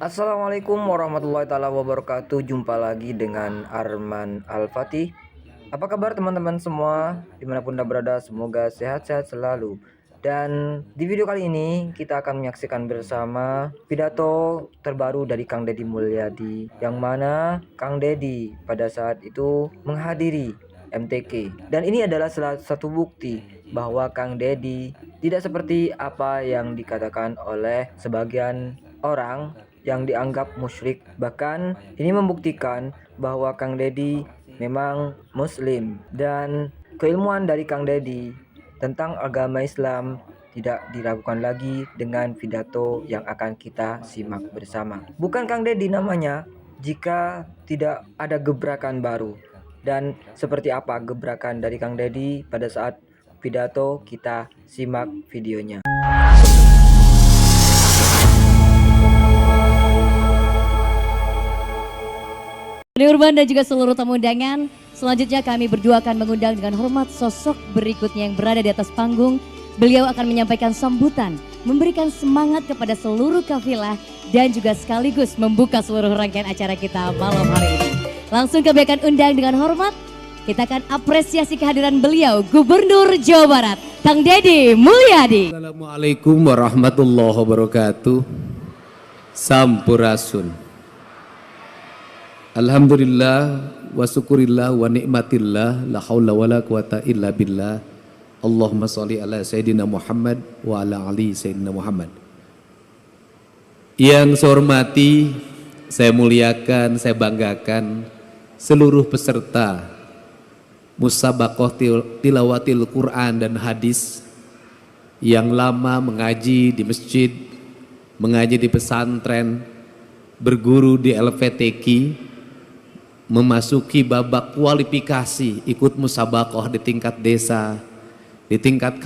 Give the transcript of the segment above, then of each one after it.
Assalamualaikum warahmatullahi taala wabarakatuh. Jumpa lagi dengan Arman Al-Fatih. Apa kabar teman-teman semua dimanapun anda berada, semoga sehat-sehat selalu. Dan di video kali ini kita akan menyaksikan bersama pidato terbaru dari Kang Deddy Mulyadi, yang mana Kang Deddy pada saat itu menghadiri MTQ. Dan ini adalah salah satu bukti bahwa Kang Deddy tidak seperti apa yang dikatakan oleh sebagian orang yang dianggap musyrik. Bahkan ini membuktikan bahwa Kang Deddy memang muslim, dan keilmuan dari Kang Deddy tentang agama Islam tidak diragukan lagi dengan pidato yang akan kita simak bersama. Bukan Kang Deddy namanya jika tidak ada gebrakan baru. Dan seperti apa gebrakan dari Kang Deddy pada saat pidato, kita simak videonya. Urban dan juga seluruh tamu undangan, selanjutnya kami berdua akan mengundang dengan hormat sosok berikutnya yang berada di atas panggung. Beliau akan menyampaikan sambutan, memberikan semangat kepada seluruh kafilah dan juga sekaligus membuka seluruh rangkaian acara kita malam hari ini. Langsung kami akan undang dengan hormat, kita akan apresiasi kehadiran beliau, Gubernur Jawa Barat, Kang Deddy Mulyadi. Assalamualaikum warahmatullahi wabarakatuh. Sampurasun. Alhamdulillah wa syukurillah wa nikmatillah, la haula wala quwata illa billah. Allahumma sholli ala Sayyidina Muhammad wa ala ali Sayyidina Muhammad. Yang saya hormati, saya muliakan, saya banggakan seluruh peserta Musabaqah Tilawatil Quran dan Hadis yang lama mengaji di masjid, mengaji di pesantren, berguru di LVTQ, memasuki babak kualifikasi ikut musabaqah di tingkat desa, di tingkat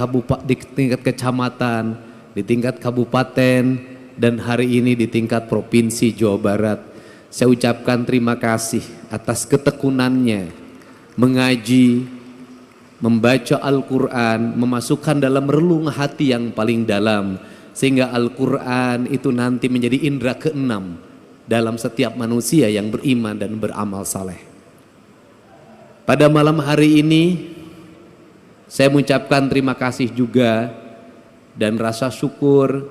kecamatan, di tingkat kabupaten, dan hari ini di tingkat provinsi Jawa Barat. Saya ucapkan terima kasih atas ketekunannya mengaji, membaca Al-Quran, memasukkan dalam relung hati yang paling dalam, sehingga Al-Quran itu nanti menjadi indera keenam dalam setiap manusia yang beriman dan beramal saleh. Pada malam hari ini saya mengucapkan terima kasih juga dan rasa syukur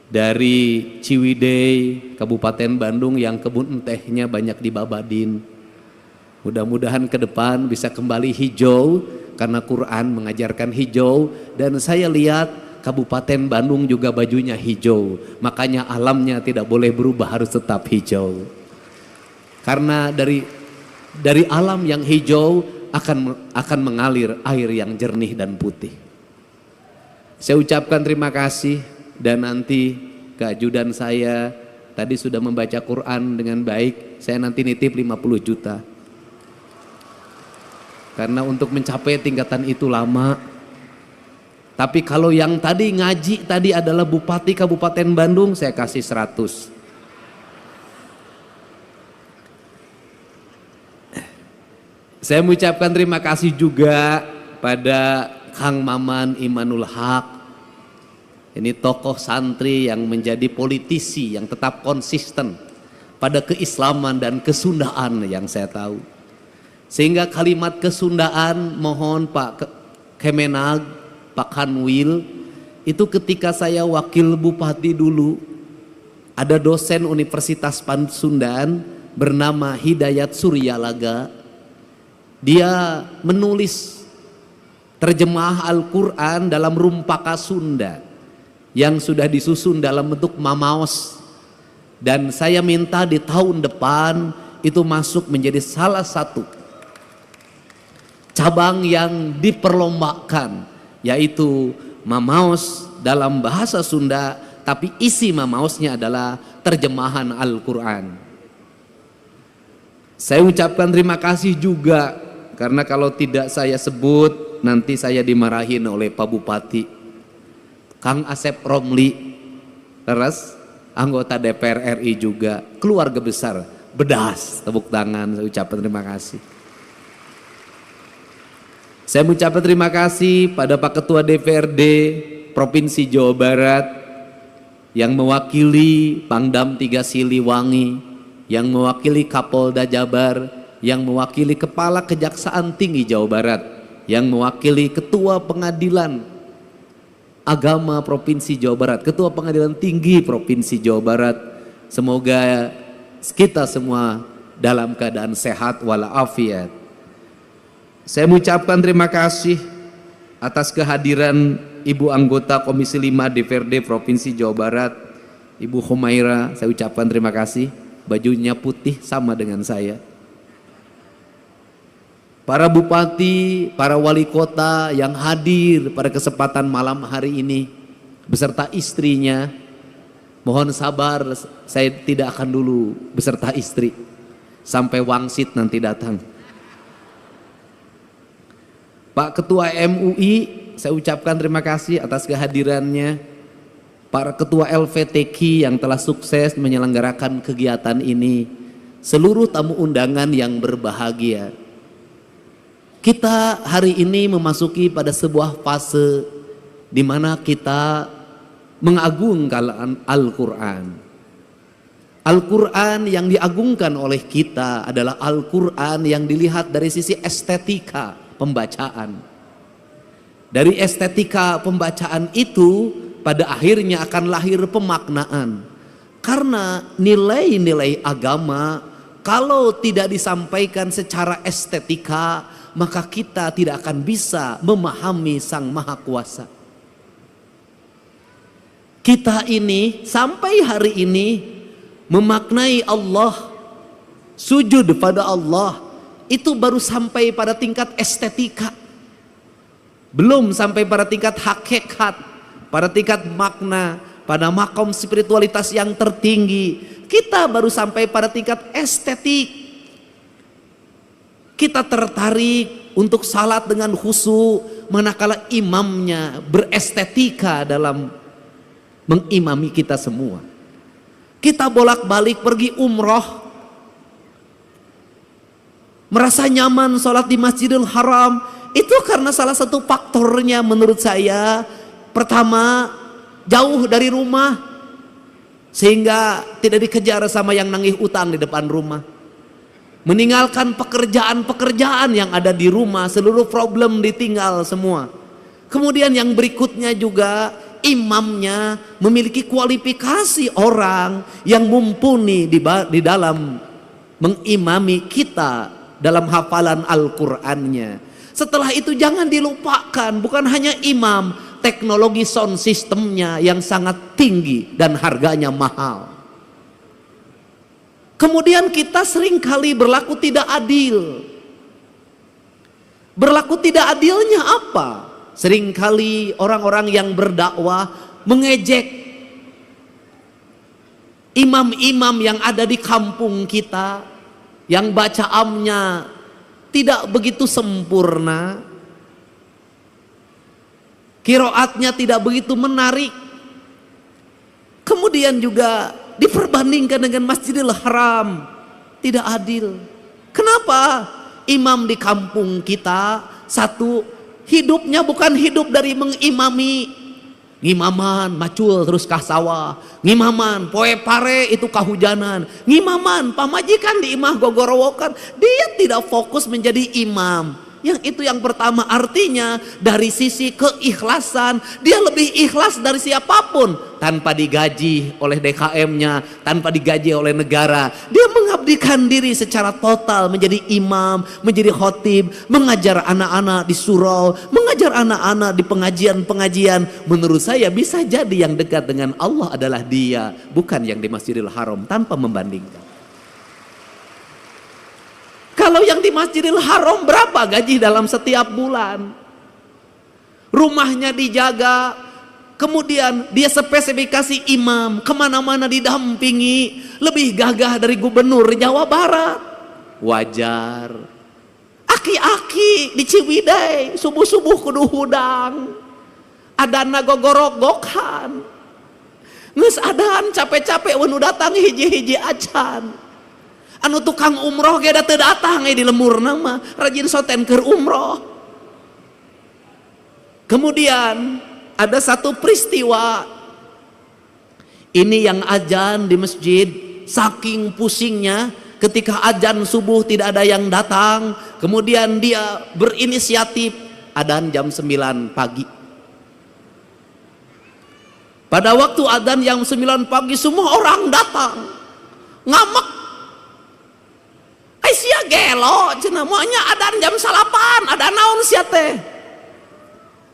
dari Ciwidey, Kabupaten Bandung yang kebun tehnya banyak di Babadin. Mudah-mudahan ke depan bisa kembali hijau karena Quran mengajarkan hijau, dan saya lihat Kabupaten Bandung juga bajunya hijau, makanya alamnya tidak boleh berubah, harus tetap hijau. Karena dari alam yang hijau akan mengalir air yang jernih dan putih. Saya ucapkan terima kasih, dan nanti keajudan saya tadi sudah membaca Quran dengan baik, saya nanti nitip 50 juta. Karena untuk mencapai tingkatan itu lama. Tapi kalau yang tadi ngaji tadi adalah Bupati Kabupaten Bandung, saya kasih 100. Saya mengucapkan terima kasih juga pada Kang Maman Imanul Haq. Ini tokoh santri yang menjadi politisi yang tetap konsisten pada keislaman dan kesundaan yang saya tahu. Sehingga kalimat kesundaan mohon Pak Kemenag, Pak Kanwil, itu ketika saya wakil bupati dulu, ada dosen Universitas Pasundan bernama Hidayat Suryalaga. Dia menulis terjemah Al-Quran dalam rumpaka Sunda yang sudah disusun dalam bentuk mamaos. Dan saya minta di tahun depan itu masuk menjadi salah satu cabang yang diperlombakan, yaitu mamaos dalam bahasa Sunda, tapi isi mamaosnya adalah terjemahan Al-Quran. Saya ucapkan terima kasih juga, karena kalau tidak saya sebut nanti saya dimarahin oleh Pak Bupati. Kang Asep Romli, terus anggota DPR RI juga, keluarga besar, bedas, tepuk tangan, saya ucapkan terima kasih. Saya mengucapkan terima kasih pada Pak Ketua DPRD Provinsi Jawa Barat, yang mewakili Pangdam 3 Siliwangi, yang mewakili Kapolda Jabar, yang mewakili Kepala Kejaksaan Tinggi Jawa Barat, yang mewakili Ketua Pengadilan Agama Provinsi Jawa Barat, Ketua Pengadilan Tinggi Provinsi Jawa Barat. Semoga kita semua dalam keadaan sehat walafiat. Saya mengucapkan terima kasih atas kehadiran Ibu anggota Komisi 5 DPRD Provinsi Jawa Barat, Ibu Humaira. Saya ucapkan terima kasih, bajunya putih sama dengan saya. Para bupati, para wali kota yang hadir pada kesempatan malam hari ini beserta istrinya, mohon sabar, saya tidak akan dulu beserta istri sampai wangsit nanti datang. Pak Ketua MUI, saya ucapkan terima kasih atas kehadirannya. Para Ketua LVTQ yang telah sukses menyelenggarakan kegiatan ini, seluruh tamu undangan yang berbahagia. Kita hari ini memasuki pada sebuah fase di mana kita mengagungkan Al-Quran. Al-Quran yang diagungkan oleh kita adalah Al-Quran yang dilihat dari sisi estetika pembacaan. Dari estetika pembacaan itu pada akhirnya akan lahir pemaknaan. Karena nilai-nilai agama kalau tidak disampaikan secara estetika, maka kita tidak akan bisa memahami Sang Maha Kuasa. Kita ini sampai hari ini memaknai Allah, sujud pada Allah, itu baru sampai pada tingkat estetika. Belum sampai pada tingkat hakikat, pada tingkat makna, pada makom spiritualitas yang tertinggi. Kita baru sampai pada tingkat estetik. Kita tertarik untuk salat dengan khusyuk manakala imamnya berestetika dalam mengimami kita semua. Kita bolak-balik pergi umroh, merasa nyaman sholat di Masjidil Haram. Itu karena salah satu faktornya menurut saya, pertama jauh dari rumah sehingga tidak dikejar sama yang nagih utang di depan rumah. Meninggalkan pekerjaan-pekerjaan yang ada di rumah, seluruh problem ditinggal semua. Kemudian yang berikutnya juga imamnya memiliki kualifikasi orang yang mumpuni di dalam mengimami kita dalam hafalan Al-Qur'annya. Setelah itu jangan dilupakan, bukan hanya imam, teknologi sound systemnya yang sangat tinggi dan harganya mahal. Kemudian kita seringkali berlaku tidak adil. Berlaku tidak adilnya apa? Seringkali orang-orang yang berdakwah mengejek imam-imam yang ada di kampung kita, yang bacaannya tidak begitu sempurna, qiraatnya tidak begitu menarik. Kemudian juga diperbandingkan dengan Masjidil Haram, tidak adil. Kenapa? Imam di kampung kita, satu, hidupnya bukan hidup dari mengimami. Ngimaman macul terus kah sawah, ngimaman poe pare itu kahujanan, ngimaman pamajikan di imah gogorowokan. Dia tidak fokus menjadi imam. Yang itu yang pertama, artinya dari sisi keikhlasan dia lebih ikhlas dari siapapun, tanpa digaji oleh DKM-nya, tanpa digaji oleh negara. Dia mengabdikan diri secara total menjadi imam, menjadi khotib, mengajar anak-anak di surau, mengajar anak-anak di pengajian-pengajian. Menurut saya bisa jadi yang dekat dengan Allah adalah dia, bukan yang di Masjidil Haram, tanpa membandingkan. Kalau yang di Masjidil Haram berapa gaji dalam setiap bulan? Rumahnya dijaga, kemudian dia spesifikasi imam, kemana-mana didampingi, lebih gagah dari gubernur Jawa Barat. Wajar. Aki-aki di Ciwidey, subuh-subuh kudu hudang, adana gogorok-gokan, nges adan capek-capek wenu datang hiji-hiji acan. Anu tukang umroh ge da teu datang di lembur nama rajin soten keur umroh. Kemudian ada satu peristiwa Ini yang azan di masjid, saking pusingnya ketika azan subuh tidak ada yang datang, kemudian dia berinisiatif adzan jam 9 pagi. Pada waktu adzan jam 9 pagi semua orang datang, ngamak. Sia gelo, cenah moanya adzan jam 8, ada naon sia teh?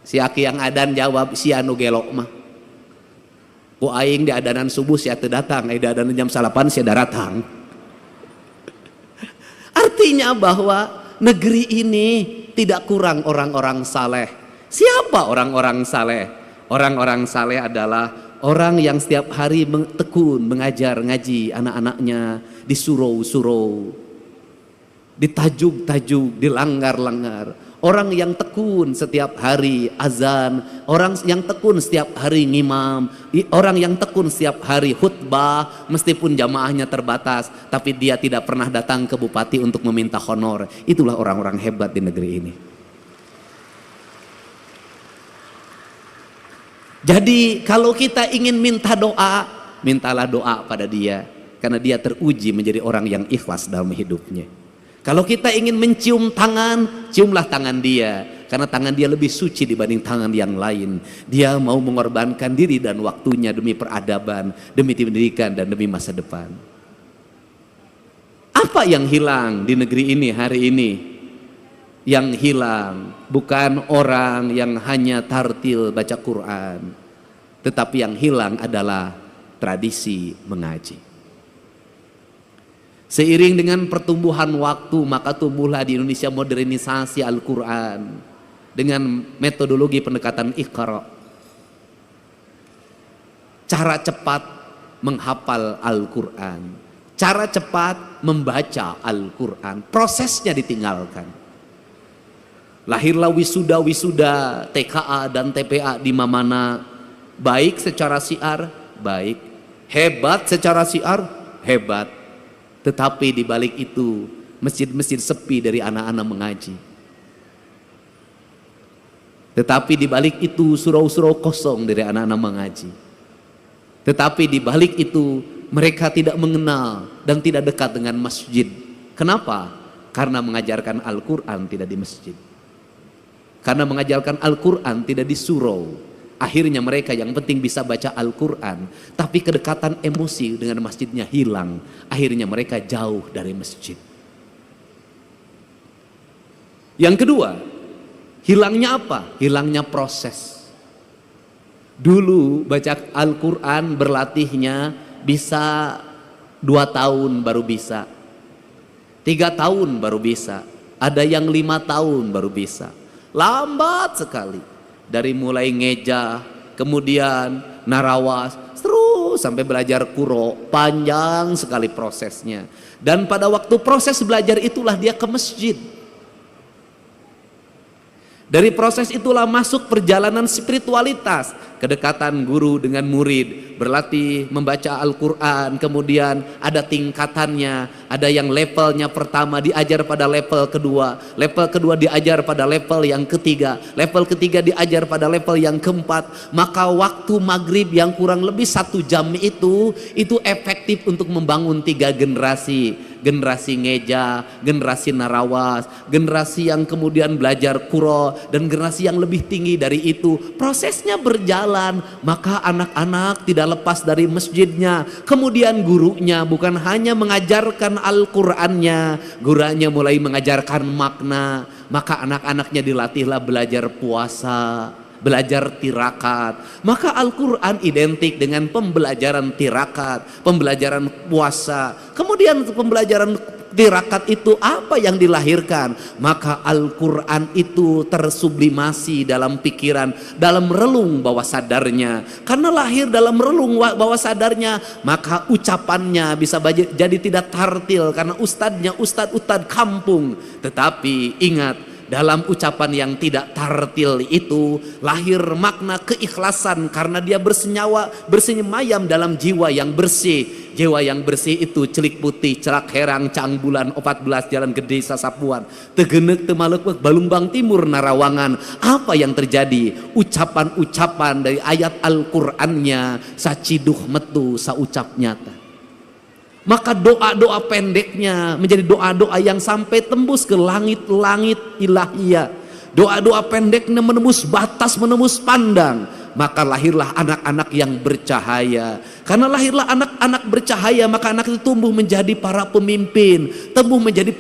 Si aki yang adzan jawab, sia nu gelo mah. Ku aing di adanan subuh sia teu datang, di adanan jam 8 sia datang. Artinya bahwa negeri ini tidak kurang orang-orang saleh. Siapa orang-orang saleh? Orang-orang saleh adalah orang yang setiap hari tekun mengajar ngaji anak-anaknya di surau-surau, ditajuk-tajuk, dilanggar-langgar. Orang yang tekun setiap hari azan, orang yang tekun setiap hari ngimam, orang yang tekun setiap hari khutbah meskipun jamaahnya terbatas, tapi dia tidak pernah datang ke bupati untuk meminta honor. Itulah orang-orang hebat di negeri ini. Jadi kalau kita ingin minta doa, mintalah doa pada dia, karena dia teruji menjadi orang yang ikhlas dalam hidupnya. Kalau kita ingin mencium tangan, ciumlah tangan dia, karena tangan dia lebih suci dibanding tangan yang lain. Dia mau mengorbankan diri dan waktunya demi peradaban, demi pendidikan, dan demi masa depan. Apa yang hilang di negeri ini hari ini? Yang hilang bukan orang yang hanya tartil baca Quran, tetapi yang hilang adalah tradisi mengaji. Seiring dengan pertumbuhan waktu, maka tumbuhlah di Indonesia modernisasi Al-Quran dengan metodologi pendekatan Iqra. Cara cepat menghafal Al-Quran, cara cepat membaca Al-Quran, prosesnya ditinggalkan. Lahirlah wisuda-wisuda TKA dan TPA di mana-mana, baik secara syiar, baik, hebat secara syiar, hebat. Tetapi di balik itu masjid-masjid sepi dari anak-anak mengaji. Tetapi di balik itu surau-surau kosong dari anak-anak mengaji. Tetapi di balik itu mereka tidak mengenal dan tidak dekat dengan masjid. Kenapa? Karena mengajarkan Al-Quran tidak di masjid. Karena mengajarkan Al-Quran tidak di surau. Akhirnya mereka yang penting bisa baca Al-Quran, tapi kedekatan emosi dengan masjidnya hilang. Akhirnya mereka jauh dari masjid. Yang kedua, hilangnya apa? Hilangnya proses. Dulu baca Al-Quran berlatihnya bisa 2 tahun baru bisa, 3 tahun baru bisa, ada yang 5 tahun baru bisa. Lambat sekali. Dari mulai ngeja, kemudian narawas, terus sampai belajar kuro, panjang sekali prosesnya. Dan pada waktu proses belajar itulah dia ke masjid. Dari proses itulah masuk perjalanan spiritualitas, kedekatan guru dengan murid, berlatih membaca Al-Quran, kemudian ada tingkatannya, ada yang levelnya pertama diajar pada level kedua diajar pada level yang level ketiga diajar pada level yang keempat. Maka waktu maghrib yang kurang lebih 1 jam itu efektif untuk membangun 3 generasi. Generasi ngeja, generasi narawas, generasi yang kemudian belajar kuro, dan generasi yang lebih tinggi dari itu. Prosesnya berjalan, maka anak-anak tidak lepas dari masjidnya. Kemudian gurunya bukan hanya mengajarkan Al-Qur'annya, gurunya mulai mengajarkan makna. Maka anak-anaknya dilatihlah belajar puasa, belajar tirakat. Maka Al-Quran identik dengan pembelajaran tirakat, pembelajaran puasa. Kemudian pembelajaran tirakat itu apa yang dilahirkan? Maka Al-Quran itu tersublimasi dalam pikiran, dalam relung bawah sadarnya. Karena lahir dalam relung bawah sadarnya, maka ucapannya bisa jadi tidak tartil karena ustadznya ustadz kampung. Tetapi ingat, dalam ucapan yang tidak tartil itu lahir makna keikhlasan karena dia bersenyamayam dalam jiwa yang bersih. Jiwa yang bersih itu celik putih, celak herang, cang bulan 14 jalan gede sasapuan, tegenek temalek balumbang timur narawangan. Apa yang terjadi? Ucapan-ucapan dari ayat Al-Qur'annya saciduh metu saucap nyata. Maka doa-doa pendeknya menjadi doa-doa yang sampai tembus ke langit-langit ilahiyah. Doa-doa pendeknya menembus batas, menembus pandang. Maka lahirlah anak-anak yang bercahaya. Karena lahirlah anak-anak bercahaya, maka anak itu tumbuh menjadi para pemimpin, tumbuh menjadi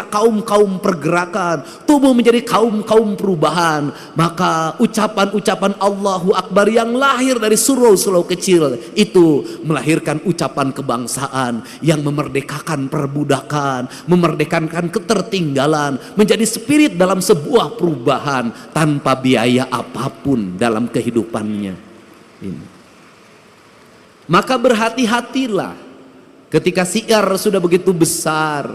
kaum-kaum pergerakan, tumbuh menjadi kaum-kaum perubahan. Maka ucapan-ucapan Allahu Akbar yang lahir dari surau-surau kecil itu melahirkan ucapan kebangsaan yang memerdekakan perbudakan, memerdekakan ketertinggalan, menjadi spirit dalam sebuah perubahan tanpa biaya apapun dalam kehidupannya. Ini. Maka berhati-hatilah ketika siar sudah begitu besar,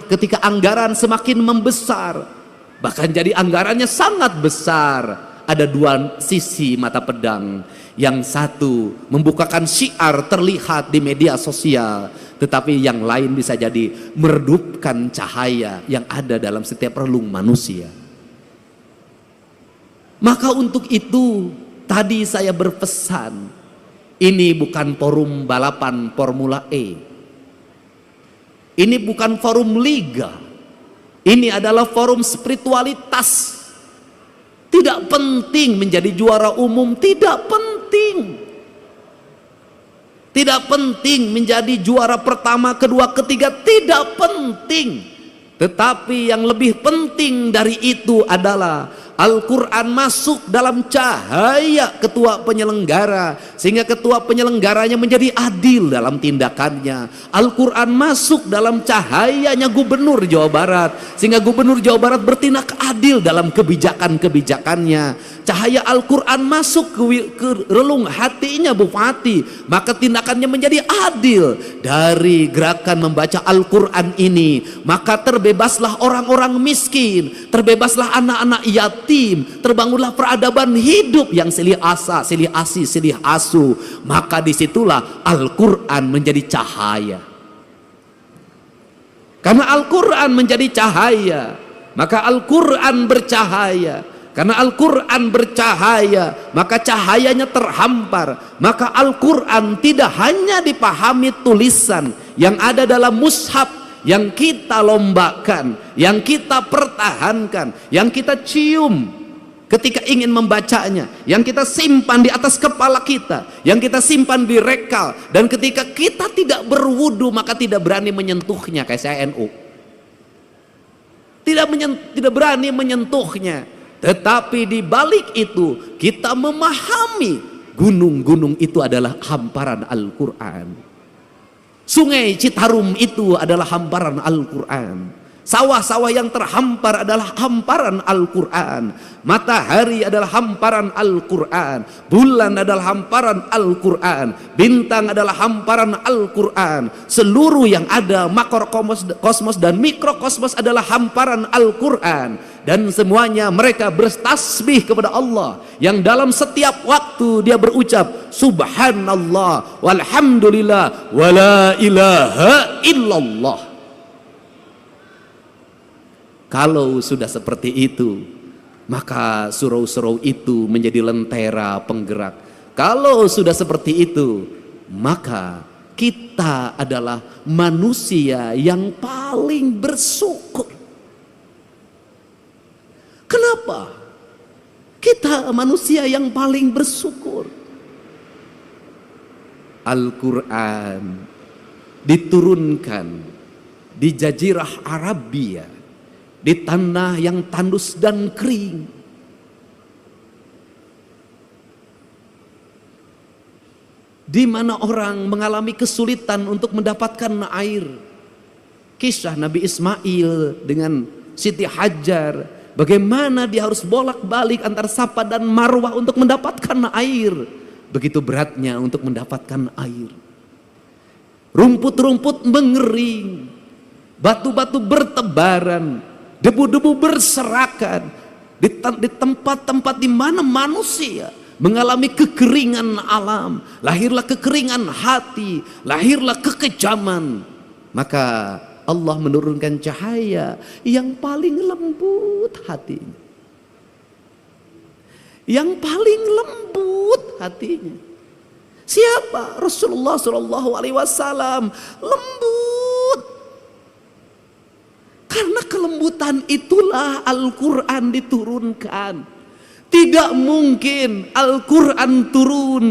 ketika anggaran semakin membesar, bahkan jadi anggarannya sangat besar. Ada dua sisi mata pedang. Yang satu membukakan syiar terlihat di media sosial, tetapi yang lain bisa jadi meredupkan cahaya yang ada dalam setiap relung manusia. Maka untuk itu tadi saya berpesan, ini bukan forum balapan Formula E. Ini bukan forum liga. Ini adalah forum spiritualitas. Tidak penting menjadi juara umum, tidak penting. Tidak penting menjadi juara pertama, kedua, ketiga, tidak penting. Tetapi yang lebih penting dari itu adalah Al-Quran masuk dalam cahaya ketua penyelenggara, sehingga ketua penyelenggaranya menjadi adil dalam tindakannya. Al-Quran masuk dalam cahayanya Gubernur Jawa Barat, sehingga Gubernur Jawa Barat bertindak adil dalam kebijakan-kebijakannya. Cahaya Al-Quran masuk ke relung hatinya Bupati, maka tindakannya menjadi adil. Dari gerakan membaca Al-Quran ini, maka terbebaslah orang-orang miskin, terbebaslah anak-anak yatim, terbangunlah peradaban hidup yang silih asa, silih asi, silih asu. Maka disitulah Al-Quran menjadi cahaya. Karena Al-Quran menjadi cahaya, maka Al-Quran bercahaya. Karena Al-Quran bercahaya, maka cahayanya terhampar. Maka Al-Quran tidak hanya dipahami tulisan yang ada dalam mushaf, yang kita lombakan, yang kita pertahankan, yang kita cium ketika ingin membacanya, yang kita simpan di atas kepala kita, yang kita simpan di rekal, dan ketika kita tidak berwudu maka tidak berani menyentuhnya. Kayak saya NU, tidak berani menyentuhnya. Tetapi di balik itu kita memahami gunung-gunung itu adalah hamparan Al-Quran. Sungai Citarum itu adalah hamparan Al-Quran. Sawah-sawah yang terhampar adalah hamparan Al-Quran. Matahari adalah hamparan Al-Quran. Bulan adalah hamparan Al-Quran. Bintang adalah hamparan Al-Quran. Seluruh yang ada, makrokosmos dan mikrokosmos adalah hamparan Al-Quran. Dan semuanya mereka bertasbih kepada Allah, yang dalam setiap waktu dia berucap Subhanallah walhamdulillah wala ilaha illallah. Kalau sudah seperti itu, maka surau-surau itu menjadi lentera penggerak. Kalau sudah seperti itu, maka kita adalah manusia yang paling bersyukur. Kenapa? Kita manusia yang paling bersyukur. Al-Quran diturunkan di Jazirah Arabia, di tanah yang tandus dan kering. Di mana orang mengalami kesulitan untuk mendapatkan air. Kisah Nabi Ismail dengan Siti Hajar, bagaimana dia harus bolak-balik antar Safa dan Marwah untuk mendapatkan air. Begitu beratnya untuk mendapatkan air. Rumput-rumput mengering, batu-batu bertebaran, debu-debu berserakan di tempat-tempat di mana manusia mengalami kekeringan alam, lahirlah kekeringan hati, lahirlah kekejaman. Maka Allah menurunkan cahaya yang paling lembut hatinya, yang paling lembut hatinya. Siapa? Rasulullah Shallallahu Alaihi Wasallam. Lembut. Karena kelembutan itulah Al-Quran diturunkan. Tidak mungkin Al-Quran turun,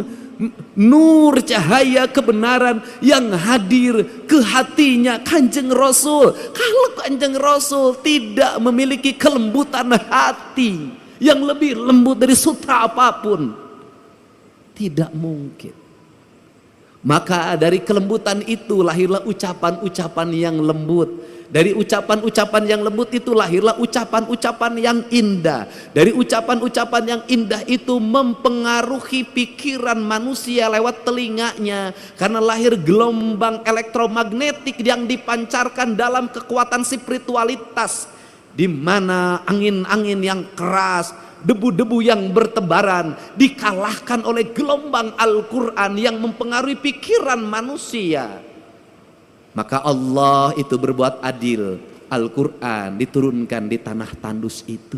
nur cahaya kebenaran yang hadir ke hatinya Kanjeng Rasul. Kalau Kanjeng Rasul tidak memiliki kelembutan hati yang lebih lembut dari sutra apapun, tidak mungkin. Maka dari kelembutan itu lahirlah ucapan-ucapan yang lembut. Dari ucapan-ucapan yang lembut itu lahirlah ucapan-ucapan yang indah. Dari ucapan-ucapan yang indah itu mempengaruhi pikiran manusia lewat telinganya. Karena lahir gelombang elektromagnetik yang dipancarkan dalam kekuatan spiritualitas, di mana angin-angin yang keras, debu-debu yang bertebaran dikalahkan oleh gelombang Al-Quran yang mempengaruhi pikiran manusia. Maka Allah itu berbuat adil. Al-Quran diturunkan di tanah tandus itu.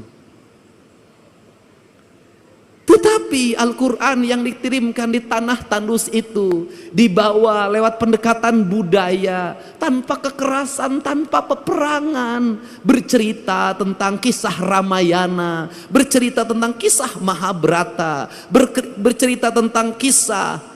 Tetapi Al-Quran yang dikirimkan di tanah tandus itu dibawa lewat pendekatan budaya, tanpa kekerasan, tanpa peperangan, bercerita tentang kisah Ramayana, bercerita tentang kisah Mahabharata, bercerita tentang kisah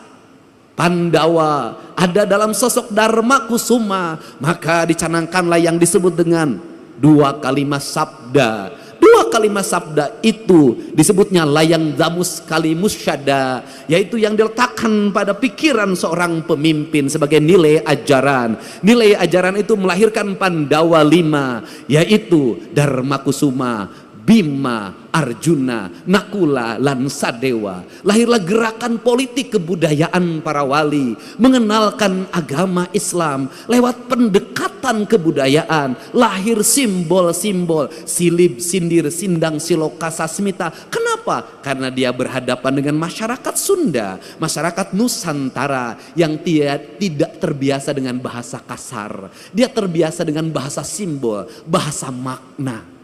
Pandawa, ada dalam sosok Dharma Kusuma. Maka dicanangkanlah yang disebut dengan dua kalimat sabda. Dua kalimat sabda itu disebutnya layang damus kalimus syada, yaitu yang diletakkan pada pikiran seorang pemimpin sebagai nilai ajaran. Nilai ajaran itu melahirkan Pandawa 5, yaitu Dharma Kusuma, Bima, Arjuna, Nakula, lan Sadewa. Lahirlah gerakan politik kebudayaan para wali, mengenalkan agama Islam lewat pendekatan kebudayaan. Lahir simbol-simbol silib, sindir, sindang, siloka, sasmita. Kenapa? Karena dia berhadapan dengan masyarakat Sunda, masyarakat Nusantara yang tidak terbiasa dengan bahasa kasar. Dia terbiasa dengan bahasa simbol, bahasa makna.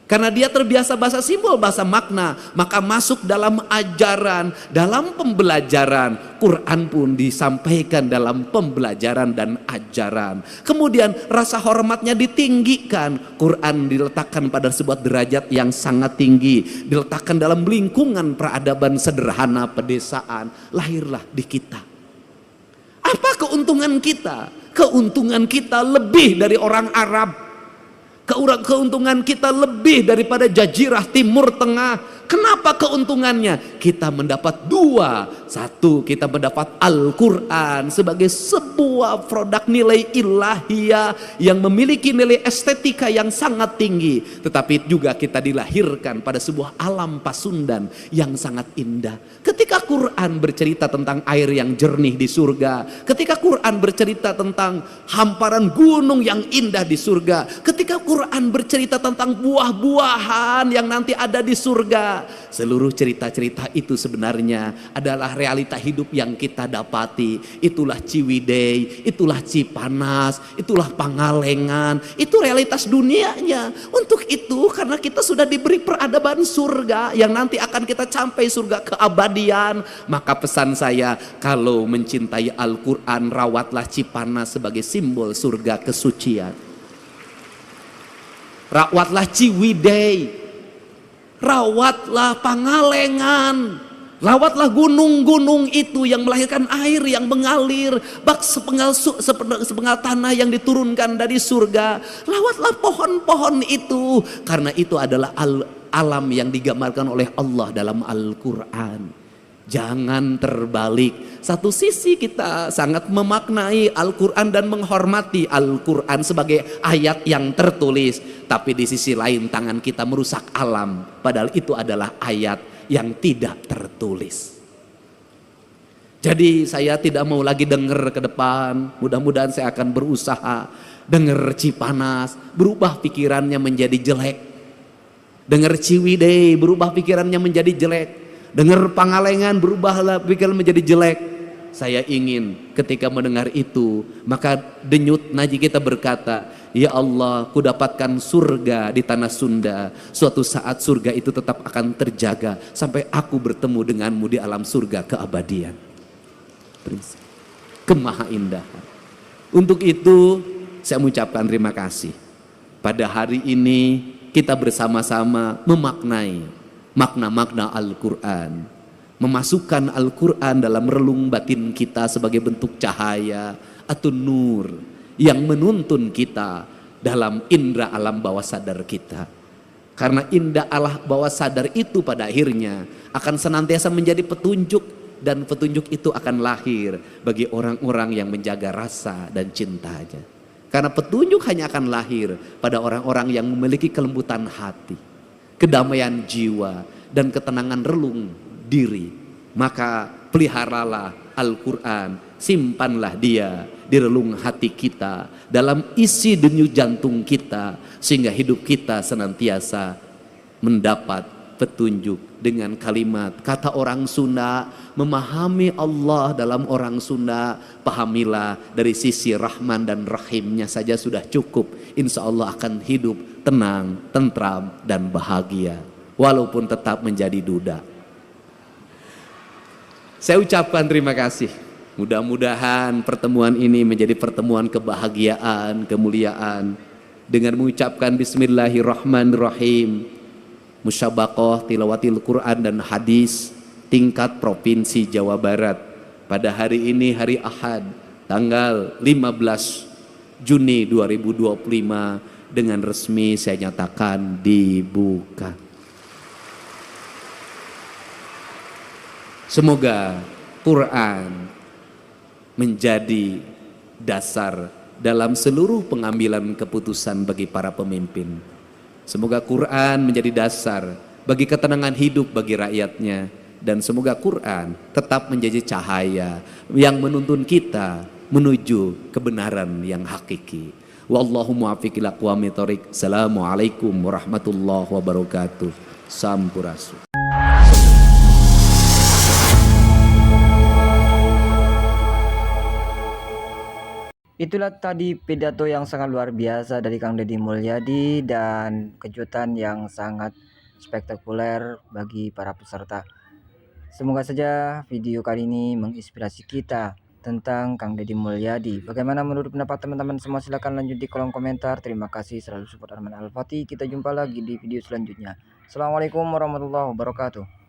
Karena dia terbiasa bahasa simbol, bahasa makna, maka masuk dalam ajaran, dalam pembelajaran. Quran pun disampaikan dalam pembelajaran dan ajaran. Kemudian rasa hormatnya ditinggikan. Quran diletakkan pada sebuah derajat yang sangat tinggi, diletakkan dalam lingkungan peradaban sederhana pedesaan. Lahirlah di kita. Apa keuntungan kita? Keuntungan kita lebih dari orang Arab. Keuntungan kita lebih daripada jazirah Timur Tengah. Kenapa keuntungannya? Kita mendapat dua. Satu, kita mendapat Al-Quran sebagai sebuah produk nilai ilahiyah yang memiliki nilai estetika yang sangat tinggi. Tetapi juga kita dilahirkan pada sebuah alam Pasundan yang sangat indah. Ketika Quran bercerita tentang air yang jernih di surga, ketika Quran bercerita tentang hamparan gunung yang indah di surga, ketika Quran bercerita tentang buah-buahan yang nanti ada di surga, seluruh cerita-cerita itu sebenarnya adalah realita hidup yang kita dapati. Itulah Ciwidey, itulah Cipanas, itulah Pangalengan, itu realitas dunianya. Untuk itu, karena kita sudah diberi peradaban surga yang nanti akan kita capai surga keabadian, maka pesan saya, kalau mencintai Al-Quran, rawatlah Cipanas sebagai simbol surga kesucian. Rawatlah Ciwidey, rawatlah Pangalengan, rawatlah gunung-gunung itu yang melahirkan air yang mengalir, bak sepenggal tanah yang diturunkan dari surga. Rawatlah pohon-pohon itu, karena itu adalah alam yang digambarkan oleh Allah dalam Al-Quran. Jangan terbalik. Satu sisi kita sangat memaknai Al-Quran dan menghormati Al-Quran sebagai ayat yang tertulis, tapi di sisi lain tangan kita merusak alam, padahal itu adalah ayat yang tidak tertulis. Jadi saya tidak mau lagi dengar ke depan. Mudah-mudahan saya akan berusaha Dengar Cipanas, berubah pikirannya menjadi jelek. Dengar Ciwidey, berubah pikirannya menjadi jelek. Dengar Pangalengan, berubahlah pikiran menjadi jelek. Saya ingin ketika mendengar itu, maka denyut nadi kita berkata, ya Allah, ku dapatkan surga di tanah Sunda. Suatu saat surga itu tetap akan terjaga sampai aku bertemu denganmu di alam surga keabadian. Prinsip kemaha indahan. Untuk itu saya mengucapkan terima kasih. Pada hari ini kita bersama-sama memaknai makna-makna Al-Quran, memasukkan Al-Quran dalam relung batin kita sebagai bentuk cahaya atau nur yang menuntun kita dalam indera alam bawah sadar kita. Karena indera alam bawah sadar itu pada akhirnya akan senantiasa menjadi petunjuk, dan petunjuk itu akan lahir bagi orang-orang yang menjaga rasa dan cintanya. Karena petunjuk hanya akan lahir pada orang-orang yang memiliki kelembutan hati, kedamaian jiwa, dan ketenangan relung diri. Maka peliharalah Al-Quran, simpanlah dia di relung hati kita, dalam isi denyut jantung kita, sehingga hidup kita senantiasa mendapat petunjuk. Dengan kalimat kata orang Sunda, memahami Allah dalam orang Sunda, pahamilah dari sisi Rahman dan Rahimnya saja sudah cukup. Insya Allah akan hidup tenang, tentram, dan bahagia, walaupun tetap menjadi duda. Saya ucapkan terima kasih. Mudah-mudahan pertemuan ini menjadi pertemuan kebahagiaan, kemuliaan. Dengan mengucapkan Bismillahirrahmanirrahim, Musyabaqah Tilawatil Quran dan Hadis tingkat Provinsi Jawa Barat pada hari ini, hari Ahad, tanggal 15 Juni 2025, dengan resmi saya nyatakan dibuka. Semoga Quran menjadi dasar dalam seluruh pengambilan keputusan bagi para pemimpin. Semoga Quran menjadi dasar bagi ketenangan hidup bagi rakyatnya, dan semoga Quran tetap menjadi cahaya yang menuntun kita menuju kebenaran yang hakiki. Wallahu muwaffiq ila aqwamit thoriq. Assalamualaikum warahmatullahi wabarakatuh. Sampurasun. Itulah tadi pidato yang sangat luar biasa dari Kang Deddy Mulyadi dan kejutan yang sangat spektakuler bagi para peserta. Semoga saja video kali ini menginspirasi kita tentang Kang Deddy Mulyadi. Bagaimana menurut pendapat teman-teman semua? Silahkan lanjut di kolom komentar. Terima kasih selalu support Arman Al-Fatih. Kita jumpa lagi di video selanjutnya. Assalamualaikum warahmatullahi wabarakatuh.